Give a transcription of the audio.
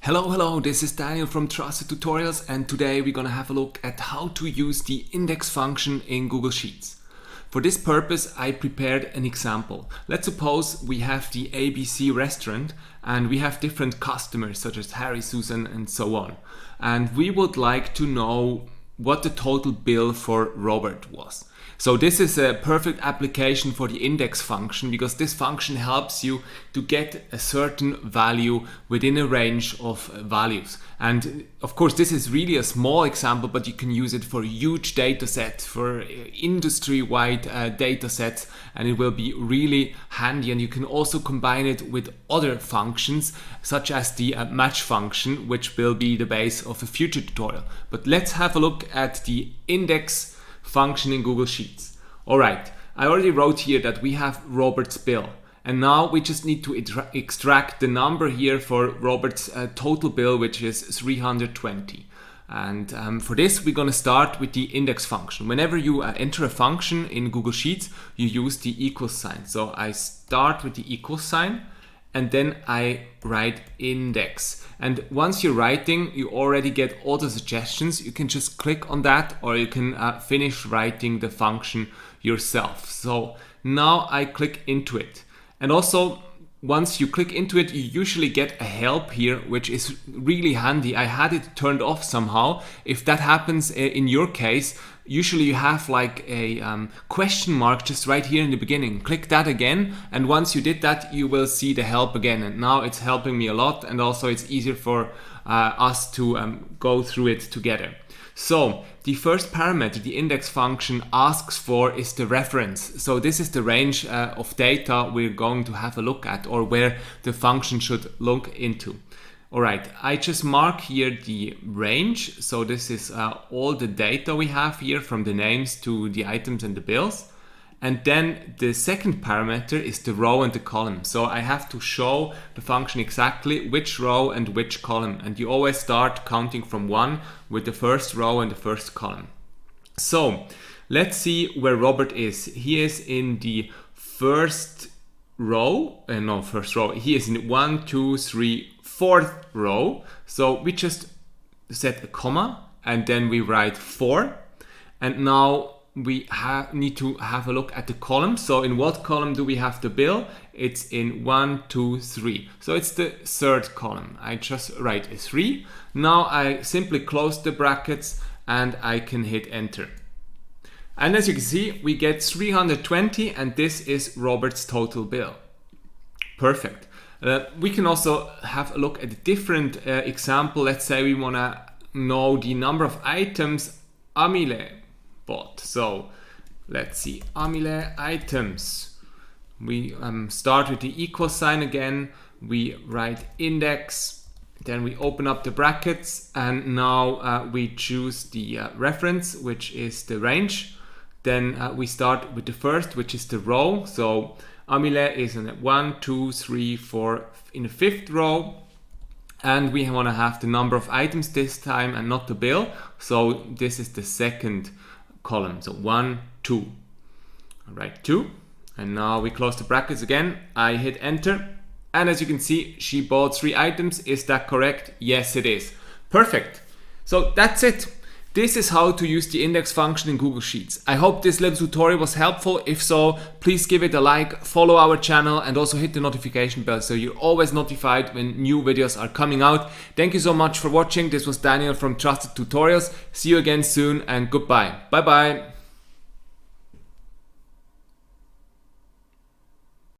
Hello, this is Daniel from Trusted Tutorials, and today we're gonna have a look at how to use the index function in Google Sheets. For this purpose, I prepared an example. Let's suppose we have the ABC restaurant and we have different customers such as Harry, Susan, and so on. And we would like to know what the total bill for Robert was. So this is a perfect application for the index function because this function helps you to get a certain value within a range of values. And of course, this is really a small example, but you can use it for huge data sets, for industry-wide data sets, and it will be really handy. And you can also combine it with other functions, such as the match function, which will be the base of a future tutorial. But let's have a look at the index function in Google Sheets. Alright, I already wrote here that we have Robert's bill, and now we just need to extract the number here for Robert's total bill, which is 320. And for this we're going to start with the index function. Whenever you enter a function in Google Sheets, you use the equal sign. So I start with the equal sign and then I write index. And once you're writing, you already get all the suggestions. You can just click on that, or you can finish writing the function yourself. So now I click into it. And also, once you click into it, you usually get a help here, which is really handy. I had it turned off somehow. If that happens in your case, usually you have like a question mark just right here in the beginning. Click that again, and once you did that, you will see the help again. And now it's helping me a lot, and also it's easier for us to go through it together. So the first parameter the index function asks for is the reference. So this is the range of data we're going to have a look at, or where the function should look into. Alright, I just mark here the range. So this is all the data we have here, from the names to the items and the bills. And then the second parameter is the row and the column. So I have to show the function exactly which row and which column. And you always start counting from 1 with the first row and the first column. So let's see where Robert is. He is in the first row. He is in 1, 2, 3, 4th row. So we just set a comma and then we write 4. And now we need to have a look at the column. So in what column do we have the bill? It's in 1, 2, 3. So it's the third column. I just write a 3. Now I simply close the brackets and I can hit enter. And as you can see, we get 320, and this is Robert's total bill. Perfect. We can also have a look at a different example. Let's say we want to know the number of items Amile bought. So let's see, Amile items. We start with the equal sign again. We write index. Then we open up the brackets, and now we choose the reference, which is the range. Then we start with the first, which is the row. So Amile is in 1, 2, 3, 4 in the 5th row. And we want to have the number of items this time and not the bill. So this is the second column. So 1, 2. All right, 2. And now we close the brackets again. I hit enter. And as you can see, she bought 3 items. Is that correct? Yes, it is. Perfect. So that's it. This is how to use the index function in Google Sheets. I hope this little tutorial was helpful. If so, please give it a like, follow our channel, and also hit the notification bell so you're always notified when new videos are coming out. Thank you so much for watching. This was Daniel from Trusted Tutorials. See you again soon, and goodbye. Bye bye.